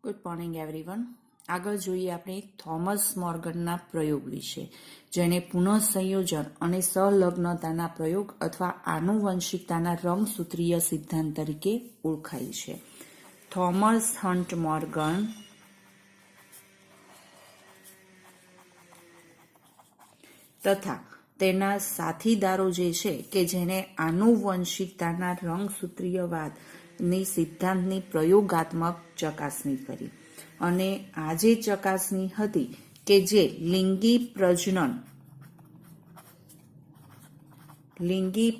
Good morning everyone. આગળ જોઈએ આપણે થોમસ મોર્ગનના પ્રયોગ વિશે, જેને પુનઃસંયોજન અને સહલગ્નતાના પ્રયોગ અથવા આનુવંશિકતાના રંગસૂત્રીય સિદ્ધાંત તરીકે ઓળખાય છે. થોમસ હન્ટ મોર્ગન તથા તેના સાથીદારો જે છે કે જેને આનુવંશિકતાના રંગસૂત્રીયવાદની સિદ્ધાંતની પ્રયોગાત્મક ચકાસણી કરી, અને આ જે ચકાસણી હતી કે જે લિંગી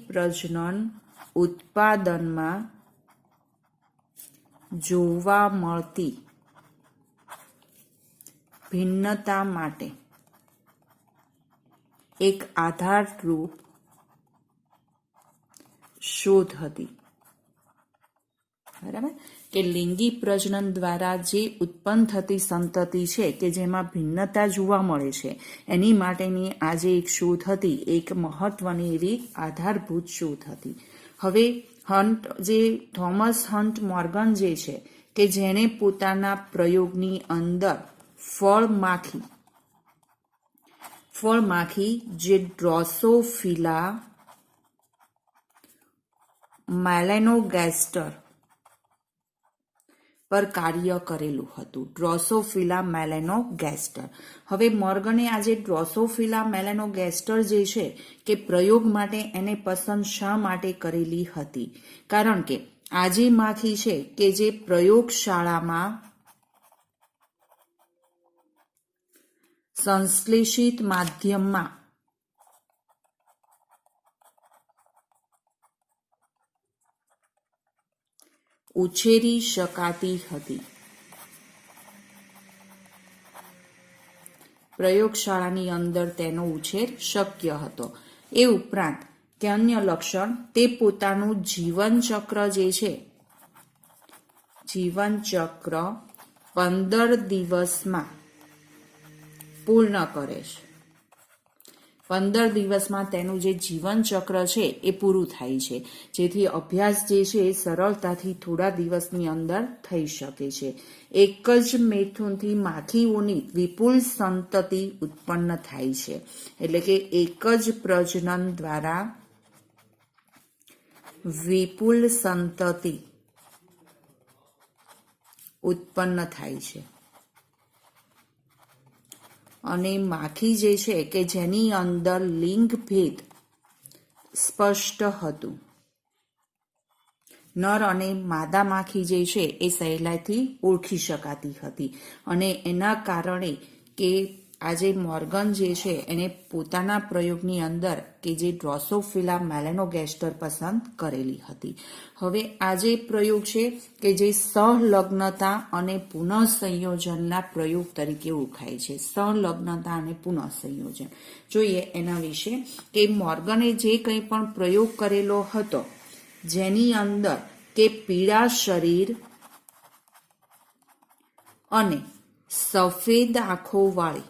પ્રજનન ઉત્પાદનમાં જોવા મળતી ભિન્નતા માટે એક આધારરૂપ શોધ હતી. બરાબર, કે લિંગી પ્રજનન દ્વારા જે ઉત્પન્ન થતી સંતતિ છે કે જેમાં ભિન્નતા જોવા મળે છે, એની માટેની આ જે એક શોધ હતી, એક મહત્વની એવી આધારભૂત શોધ હતી. હવે થોમસ હન્ટ મોર્ગન જે છે કે જેણે પોતાના પ્રયોગની અંદર ફળમાખી જે ડ્રોસોફિલા મેલેનોગેસ્ટર પર કાર્ય કરેલું હતું. ડ્રોસોફિલા મેલેનોગેસ્ટર. હવે મોર્ગને આજે ડ્રોસોફિલા મેલેનોગેસ્ટર જે છે કે પ્રયોગ માટે એને પસંદ શા માટે કરેલી હતી? કારણ કે આ જે માખી છે કે જે પ્રયોગશાળામાં સંશ્લેષિત માધ્યમમાં ઉછેરી શકાતી હતી. પ્રયોગશાળાની અંદર તેનો ઉછેર શક્ય હતો. એ ઉપરાંત કે અન્ય લક્ષણ, તે પોતાનું જીવનચક્ર જે છે, જીવનચક્ર 15 દિવસમાં પૂર્ણ કરે છે. 15 દિવસમાં તેનું જે જીવનચક્ર છે એ પૂરું થાય છે, જેથી અભ્યાસ જે છે એ સરળતાથી થોડા દિવસની અંદર થઈ શકે છે. એક જ મેથુનથી માખીઓની વિપુલ સંતતિ ઉત્પન્ન થાય છે, એટલે કે એક જ પ્રજનન દ્વારા વિપુલ સંતતિ ઉત્પન્ન થાય છે. અને માખી જે છે કે જેની અંદર લિંગ ભેદ સ્પષ્ટ હતું, નર અને માદા માખી જે છે એ સહેલાઈથી ઓળખી શકાતી હતી. અને એના કારણે કે આજે મોર્ગન જે છે એને પોતાના પ્રયોગની અંદર કે જે ડ્રોસોફિલા મેલેનોગેસ્ટર પસંદ કરેલી હતી. હવે આ જે પ્રયોગ છે કે જે સહલગ્નતા અને પુનઃસંયોજનના પ્રયોગ તરીકે ઓળખાય છે. સહલગ્નતા અને પુનઃસંયોજન જોઈએ એના વિશે, કે મોર્ગને જે કંઈ પણ પ્રયોગ કરેલો હતો, જેની અંદર કે પીળા શરીર અને સફેદ આંખોવાળી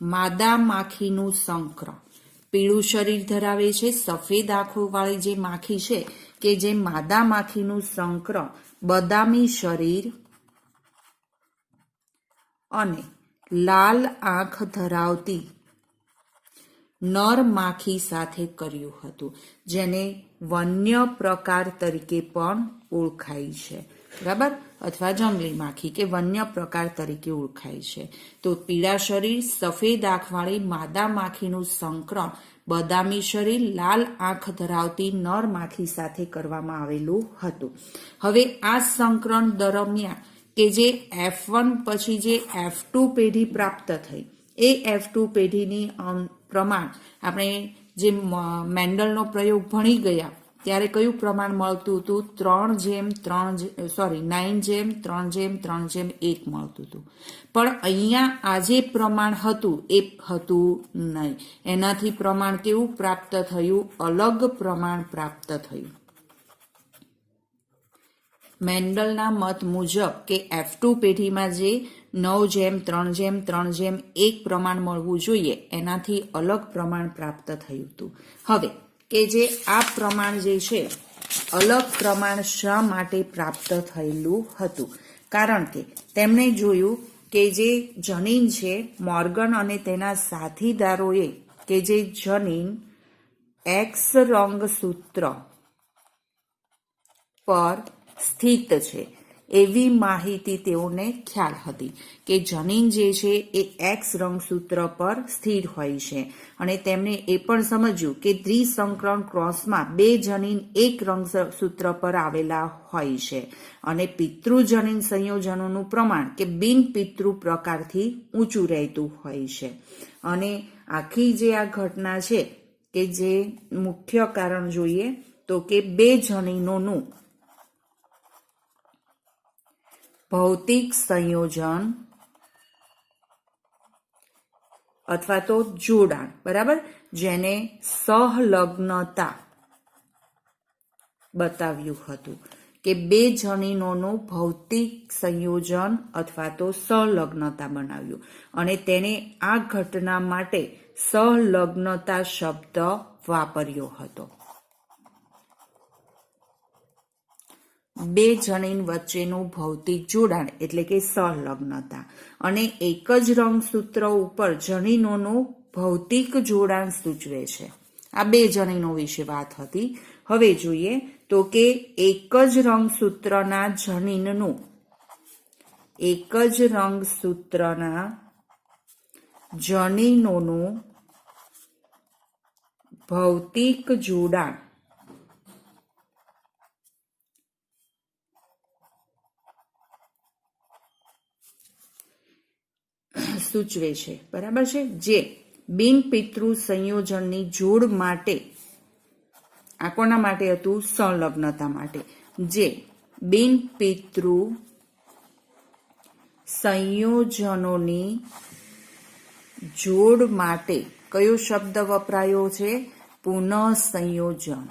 માદા માખીનું સંકરણ, પીળું શરીર ધરાવે છે, સફેદ આંખોવાળી જે માખી છે કે જે માદા માખીનું સંકરણ બદામી શરીર અને લાલ આંખ ધરાવતી નર માખી સાથે કર્યું હતું, જેને વન્ય પ્રકાર તરીકે પણ ઓળખાય છે. બરાબર, અથવા જંગલી માખી કે વન્ય પ્રકાર તરીકે ઓળખાય છે. તો પીળા શરીર, સફેદ આંખવાળી માદા માખીનું સંકરણ બદામી શરીર, લાલ આંખ ધરાવતી નર માખી સાથે કરવામાં આવેલું હતું. હવે આ સંકરણ દરમિયાન કે જે F1 પછી જે F2 પેઢી પ્રાપ્ત થઈ, એ F2 પેઢીની પ્રમાણ આપણે જે મેન્ડલનો પ્રયોગ ભણી ગયા ત્યારે કયું પ્રમાણ મળતું હતું? 9:3:3:1 મળતું હતું. પણ અહીંયા આ જે પ્રમાણ હતું એ હતું નહીં. એનાથી પ્રમાણ કેવું પ્રાપ્ત થયું? અલગ પ્રમાણ પ્રાપ્ત થયું. મેન્ડલના મત મુજબ કે F2 પેઢીમાં જે 9:3:3:1 પ્રમાણ મળવું જોઈએ, એનાથી અલગ પ્રમાણ પ્રાપ્ત થયું હતું. હવે કે જે આ પ્રમાણ જે છે અલગ પ્રમાણ શા માટે પ્રાપ્ત થયેલું હતું? કારણ કે તેમણે જોયું કે જે જનીન છે, મોર્ગન અને તેના સાથીદારોએ કે જે જનીન એક્સ રંગસૂત્ર પર સ્થિત છે એવી માહિતી તેઓને ખ્યાલ હતી કે જનીન જે છે એ એક્સ રંગસૂત્ર પર સ્થિર હોય છે અને તેમણે એ પણ સમજ્યું કે દ્વિસંકરણ ક્રોસમાં બે જનીન એક રંગસૂત્ર પર આવેલા હોય છે અને પિતૃજનીન સંયોજનોનું પ્રમાણ કે બિન પિતૃ પ્રકારથી ઊંચું રહેતું હોય છે. અને આખી જે આ ઘટના છે કે જે મુખ્ય કારણ જોઈએ તો કે બે જનીનોનું ભૌતિક સંયોજન અથવા તો જોડાણ, બરાબર, જેને સહલગ્નતા બતાવ્યું હતું કે બે જનીનોનું ભૌતિક સંયોજન અથવા તો સહલગ્નતા બનાવ્યું અને તેને આ ઘટના માટે સહલગ્નતા શબ્દ વાપર્યો હતો. બે જનીન વચ્ચેનું ભૌતિક જોડાણ એટલે કે સહલગ્નતા અને એક જ રંગસૂત્ર ઉપર જનીનોનું ભૌતિક જોડાણ સૂચવે છે. આ બે જનીનો વિશે વાત હતી. હવે જોઈએ તો કે એક જ રંગસૂત્રના જનીનનું એક જ રંગસૂત્રના જનીનોનું ભૌતિક જોડાણ સૂચવે છે, બરાબર છે, જે બિનપિતૃ સંયોજનની જોડ માટે, આ કોના માટે હતું? સંલગ્નતા માટે. જે બિનપિતૃ સંયોજનોની જોડ માટે કયો શબ્દ વપરાયો છે? પુનઃસંયોજન.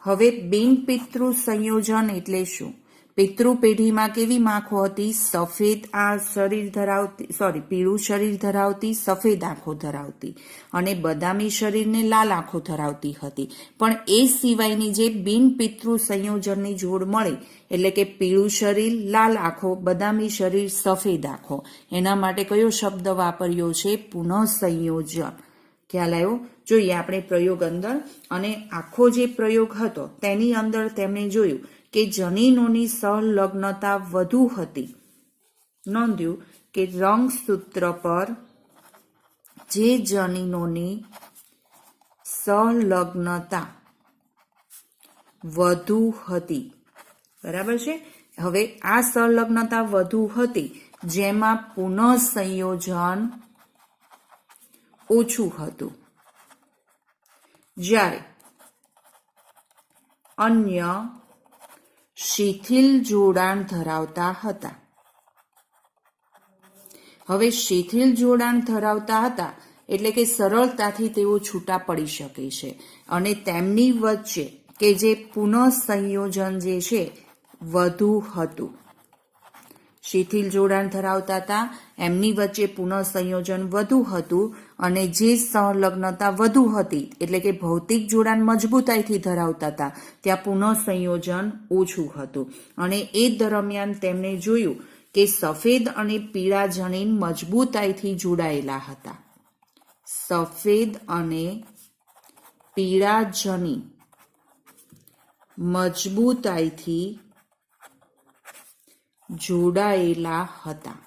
હવે બિનપિતૃ સંયોજન એટલે શું? પિતૃ પેઢીમાં કેવી માખો હતી? સફેદ શરીર ધરાવતી, પીળું શરીર ધરાવતી, સફેદ આંખો ધરાવતી અને બદામી શરીરને લાલ આંખો ધરાવતી હતી. પણ એ સિવાયની જે બિનપિતૃ સંયોજનની જોડ મળી એટલે કે પીળું શરીર, લાલ આંખો, બદામી શરીર, સફેદ આંખો, એના માટે કયો શબ્દ વાપર્યો છે? પુનઃસંયોજન. ખ્યાલ આવ્યો? જોઈએ આપણે પ્રયોગ અંદર, અને આખો જે પ્રયોગ હતો તેની અંદર તેમણે જોયું કે જનીનોની સહલગ્નતા વધુ હતી. નોંધ્યું કે રંગસૂત્ર પર જે જનીનોની સહલગ્નતા વધુ હતી, બરાબર છે. હવે આ સહલગ્નતા વધુ હતી જેમાં પુનઃસંયોજન ઓછું હતું, જ્યારે અન્ય શિથિલ જોડાણ ધરાવતા હતા. હવે શિથિલ જોડાણ ધરાવતા હતા એટલે કે સરળતાથી તેઓ છૂટા પડી શકે છે અને તેમની વચ્ચે કે જે પુનઃસંયોજન જે છે વધુ હતું. શિથિલ જોડાણ ધરાવતા હતા, એમની વચ્ચે પુનઃસંયોજન વધુ હતું અને જે સંલગ્નતા વધુ હતી એટલે કે ભૌતિક જોડાણ મજબૂતાઈથી ધરાવતા હતા ત્યાં પુનઃસંયોજન ઓછું હતું. અને એ દરમિયાન તેમણે જોયું કે સફેદ અને પીળા જનીન મજબૂતાઈથી જોડાયેલા હતા. સફેદ અને પીળા જનીન મજબૂતાઈથી જોડાયેલા હતા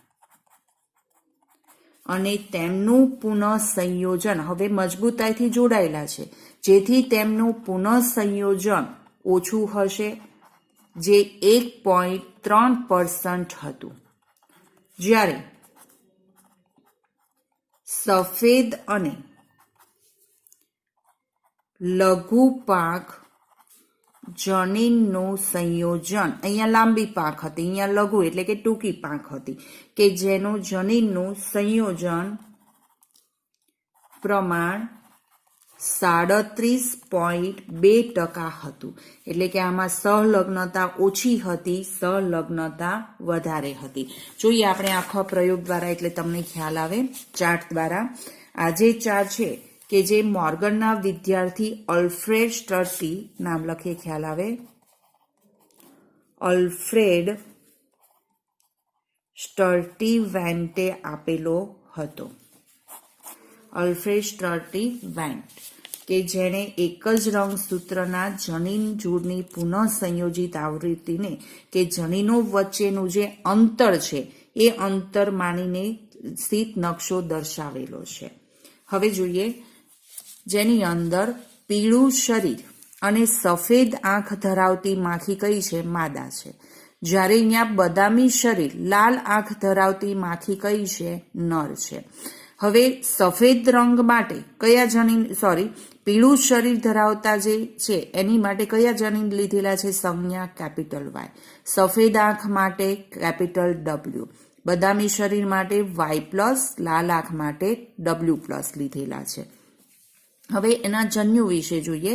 અને તેમનું પુનઃસંયોજન હવે મજબૂતાઈથી જોડાયેલા છે, જેથી તેમનું પુનઃસંયોજન ઓછું હશે, જે 1.3% હતું. જ્યારે સફેદ અને લઘુ પાંખ જનીનનું સંયોજન, અહીંયા લાંબી પાંખ હતી, અહીંયા લઘુ એટલે કે ટૂંકી પાંખ હતી, કે જેનું જનીનનું સંયોજન પ્રમાણ 37.2% હતું. એટલે કે આમાં સહલગ્નતા ઓછી હતી, સહલગ્નતા વધારે હતી. જોઈએ આપણે આખા પ્રયોગ દ્વારા એટલે તમને ખ્યાલ આવે ચાર્ટ દ્વારા. આ જે ચાર્ટ છે કે જે મોર્ગનના વિદ્યાર્થી અલ્ફ્રેડ સ્ટર્ટી, નામ લખીએ ખ્યાલ આવે, અલ્ફ્રેડ સ્ટર્ટી વેન્ટે આપેલો હતો. અલ્ફ્રેડ સ્ટર્ટી વેન્ટ કે જેણે એક જ રંગસૂત્રના જનીન જોડની પુનઃ સંયોજિત આવૃત્તિને કે જનીનો વચ્ચેનું જે અંતર છે એ અંતર માનીને સ્થિત નકશો દર્શાવેલો છે. હવે જોઈએ, જેની અંદર પીળું શરીર અને સફેદ આંખ ધરાવતી માખી કઈ છે? માદા છે. જ્યારે અહીંયા બદામી શરીર, લાલ આંખ ધરાવતી માખી કઈ છે? નર છે. હવે સફેદ રંગ માટે કયા જનીન, પીળું શરીર ધરાવતા જે છે એની માટે કયા જનીન લીધેલા છે? સંજ્ઞા કેપિટલ વાય. સફેદ આંખ માટે કેપિટલ ડબલ્યુ. બદામી શરીર માટે વાય પ્લસ, લાલ આંખ માટે ડબલ્યુ પ્લસ લીધેલા છે. હવે એના જન્યુ વિશે જોઈએ.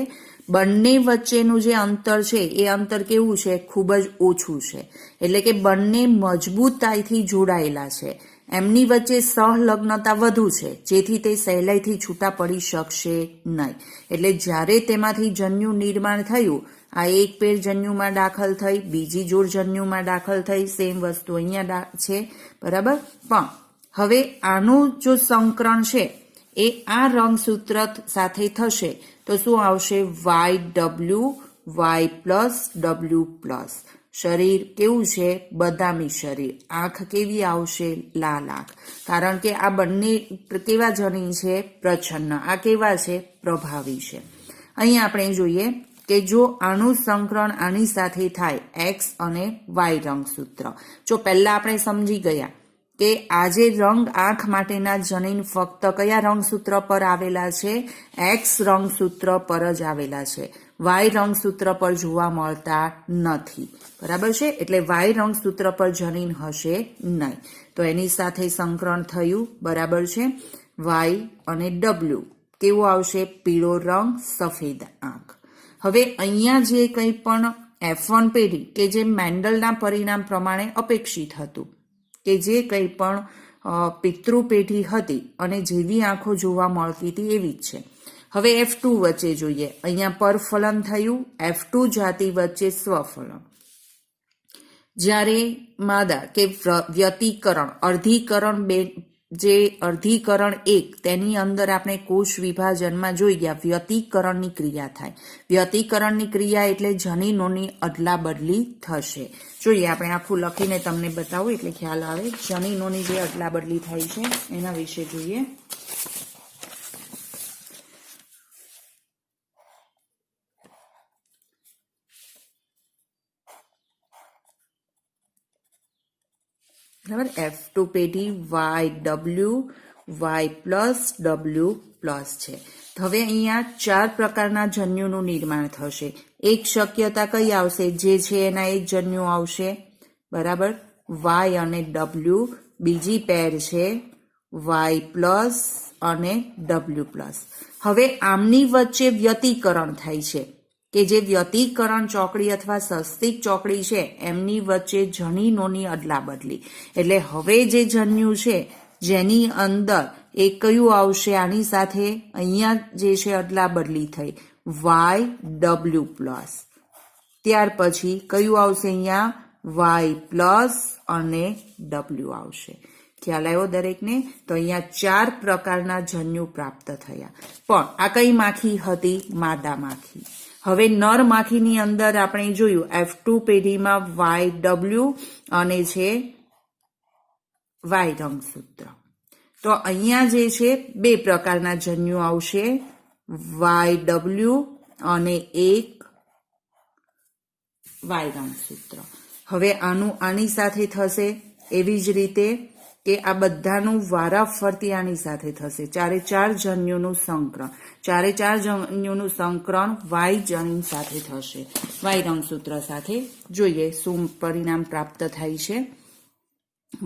બંને વચ્ચેનું જે અંતર છે એ અંતર કેવું છે? ખૂબ જ ઓછું છે. એટલે કે બંને મજબૂતાઈથી જોડાયેલા છે. એમની વચ્ચે સહલગ્નતા વધુ છે, જેથી તે સહેલાઈથી છૂટા પડી શકશે નહીં. એટલે જ્યારે તેમાંથી જન્યુ નિર્માણ થયું, આ એક પેર જન્યુમાં દાખલ થઈ, બીજી જોડ જન્યુમાં દાખલ થઈ, સેમ વસ્તુ અહીંયા છે, બરાબર. પણ હવે આનું જો સંકરણ છે એ આ રંગસૂત્ર સાથે થશે તો શું આવશે? Y W, Y plus, W plus. શરીર કેવું છે? બદામી શરીર. આંખ કેવી આવશે? લાલ આંખ. કારણ કે આ બંને કેવા જનીન છે? પ્રચ્છન્ન. આ કેવા છે? પ્રભાવી છે. અહીં આપણે જોઈએ કે જો આનું સંકરણ આની સાથે થાય, એક્સ અને વાય રંગસૂત્ર, જો પહેલા આપણે સમજી ગયા કે આ જે રંગ આંખ માટેના જનીન ફક્ત કયા રંગસૂત્ર પર આવેલા છે? એક્સ રંગસૂત્ર પર જ આવેલા છે. વાય રંગસૂત્ર પર જોવા મળતા નથી, બરાબર છે. એટલે વાય રંગસૂત્ર પર જનીન હશે નહીં. તો એની સાથે સંકરણ થયું, બરાબર છે. વાય અને ડબલ્યુ કેવું આવશે? પીળો રંગ, સફેદ આંખ. હવે અહીંયા જે કંઈ પણ F1 પેઢી કે જે મેન્ડલના પરિણામ પ્રમાણે અપેક્ષિત હતું, કે જે કંઈ પણ પિતૃ પેઢી હતી અને જેવી આંખો જોવા મળતી હતી એવી જ છે. હવે F2 વચ્ચે જોઈએ. અહીંયા પરફલન થયું, F2 જાતિ વચ્ચે સ્વફલન. જ્યારે માદા કે વ્યતિકરણ, અર્ધીકરણ બે, જે અર્ધીકરણ 1 તેની અંદર આપણે કોષ વિભાજનમાં જોઈ ગયા વ્યતિકરણની ક્રિયા થાય. વ્યતિકરણની ક્રિયા એટલે જનીનોની અદલા બદલી થશે. જોઈએ, આપણે આખું લખીને તમને બતાવું એટલે ખ્યાલ આવે. જનીનોની જે અદલા બદલી થાય છે એના વિશે જોઈએ. બરાબર. F2 પેઢી Y W, Y plus, W plus છે. હવે અહીંયા 4 પ્રકારના જન્યુનું નિર્માણ થશે. એક શક્યતા કઈ આવશે? જે છે એના એક જન્યુ આવશે, બરાબર, વાય અને ડબલ્યુ. બીજી પેર છે વાય પ્લસ અને ડબલ્યુ પ્લસ. હવે આમની વચ્ચે વ્યતિકરણ થાય છે કે જે વ્યતિકરણ ચોકડી અથવા સસ્તિક ચોકડી છે એમની વચ્ચે જનીનોની અદલા બદલી. એટલે હવે જે જન્યુ છે જેની અંદર એ કયું આવશે? આની સાથે અહીંયા જે છે અદલા બદલી થઈ, વાય ડબલ્યુ પ્લસ. ત્યાર પછી કયું આવશે? અહીંયા વાય પ્લસ અને ડબલ્યુ આવશે. ખ્યાલ આવ્યો દરેકને? તો અહીંયા 4 પ્રકારના જન્યુ પ્રાપ્ત થયા. પણ આ કઈ માખી હતી? માદા માખી. હવે નર માખીની અંદર આપણે જોયું F2 પેઢીમાં વાય ડબલ્યુ અને છે વાય રંગસૂત્ર. તો અહીંયા જે છે 2 પ્રકારના જન્યુ આવશે, વાય ડબલ્યુ અને એક વાય રંગસૂત્ર. હવે આની સાથે થશે એવી જ રીતે કે આ બધાનું વારાફરતી આની સાથે થશે. 4 જન્યુનું સંકરણ. 4 જન્યુનું સંકરણ વાય જનીન સાથે થશે, વાય રંગસૂત્ર સાથે. જોઈએ શું પરિણામ પ્રાપ્ત થાય છે.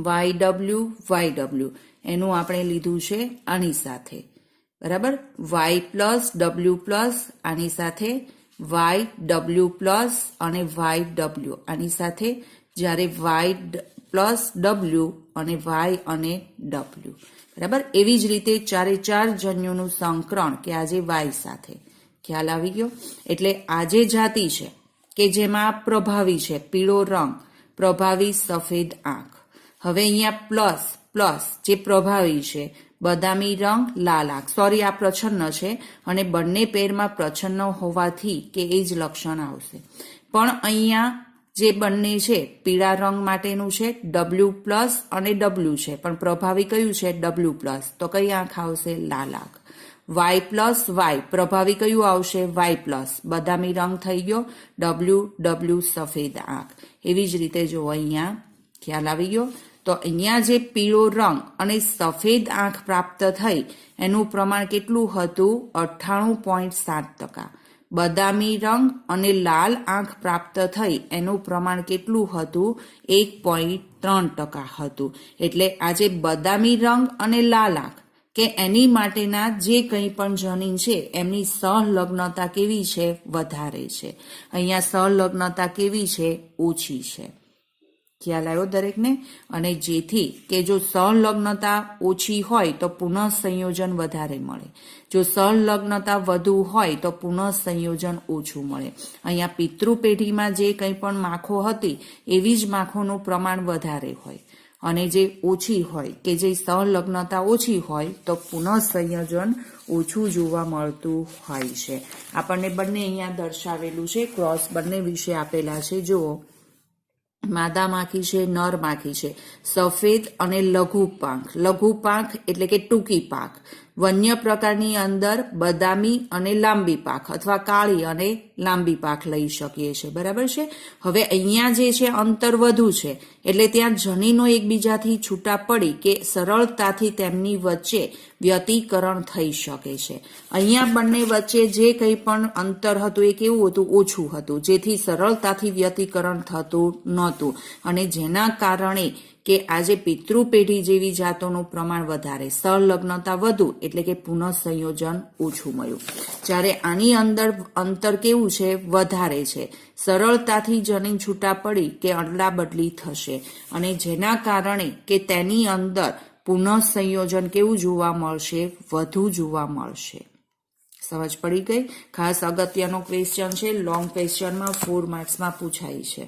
વાય ડબલ્યુ એનું આપણે લીધું છે આની સાથે, બરાબર. વાય પ્લસ, ડબલ્યુ પ્લસ આની સાથે, વાય ડબલ્યુ પ્લસ અને વાય ડબલ્યુ આની સાથે. જ્યારે વાય પ્લસ ડબલ્યુ અને વાય અને ડબલ્યુ, બરાબર. એવી જ રીતે 4 એ 4 જન્યુનું સંકરણ કે આજે વાય સાથે. ખ્યાલ આવી ગયો? એટલે આ જે જાતિ છે કે જેમાં પ્રભાવી છે પીળો રંગ, પ્રભાવી સફેદ આંખ. હવે અહીંયા પ્લસ પ્લસ જે પ્રભાવી છે બદામી રંગ, લાલ આંખ. સોરી, આ પ્રછન્ન છે અને બંને પેરમાં પ્રછન્ન હોવાથી કે એ જ લક્ષણ આવશે. પણ અહીંયા જે બંને છે પીળા રંગ માટેનું છે ડબલ્યુ પ્લસ અને ડબલ્યુ છે, પણ પ્રભાવી કયું છે ડબલ્યુ પ્લસ, તો કઈ આંખ આવશે? લાલ આંખ. વાય પ્લસ વાય, પ્રભાવી કયું આવશે? વાય પ્લસ, બદામી રંગ થઈ ગયો, ડબલ્યુ ડબલ્યુ સફેદ આંખ. એવી જ રીતે જો અહીંયા ખ્યાલ આવી ગયો. તો અહીંયા જે પીળો રંગ અને સફેદ આંખ પ્રાપ્ત થઈ એનું પ્રમાણ કેટલું હતું? 98.7%. બદામી રંગ અને લાલ આંખ પ્રાપ્ત થઈ એનું પ્રમાણ કેટલું હતું? 1.3% હતું. એટલે આજે બદામી રંગ અને લાલ આંખ કે એની માટેના જે કંઈ પણ જનીન છે એમની સહલગ્નતા કેવી છે? વધારે છે. અહીંયા સહલગ્નતા કેવી છે? ઓછી છે. ખ્યાલ આવ્યો દરેકને? અને જેથી કે જો સહલગ્નતા ઓછી હોય તો પુનઃસંયોજન વધારે મળે, જો સહલગ્નતા વધુ હોય તો પુનઃસંયોજન ઓછું મળે. અહીંયા પિતૃ પેઢીમાં જે કંઈ પણ માખો હતી એવી જ માખોનું પ્રમાણ વધારે હોય, અને જે ઓછી હોય કે જે સહલગ્નતા ઓછી હોય તો પુનઃસંયોજન ઓછું જોવા મળતું હોય છે. આપણને બંને અહીંયા દર્શાવેલું છે, ક્રોસ બંને વિશે આપેલા છે. જુઓ, માદા માખી છે, નર માખી છે, સફેદ અને લઘુ પાંખ. લઘુ પાંખ એટલે કે ટૂંકી પાંખ. વન્ય પ્રકારની અંદર બદામી અને લાંબી પાંખ અથવા કાળી અને લાંબી પાંખ લઈ શકીએ છીએ, બરાબર છે. હવે અહીંયા જે છે અંતર વધુ છે એટલે ત્યાં જનીનો એકબીજાથી છૂટા પડી કે સરળતાથી તેમની વચ્ચે વ્યતિકરણ થઈ શકે છે. અહીંયા બંને વચ્ચે જે કંઈ પણ અંતર હતું એ કેવું હતું? ઓછું હતું, જેથી સરળતાથી વ્યતિકરણ થતું નહોતું, અને જેના કારણે કે આજે પિતૃ પેઢી જેવી જાતોનું પ્રમાણ વધારે, સહલગ્નતા વધુ એટલે કે પુનઃસંયોજન ઓછું મળ્યું. જ્યારે આની અંદર અંતર કેવું છે? વધારે છે, સરળતાથી જનીન છૂટા પડી કે અદલા બદલી થશે, અને જેના કારણે કે તેની અંદર પુનઃસંયોજન કેવું જોવા મળશે? વધુ જોવા મળશે. સમજ પડી ગઈ? ખાસ અગત્યનો ક્વેશ્ચન છે, લોંગ ક્વેશ્ચનમાં 4 માર્ક્સમાં પૂછાય છે.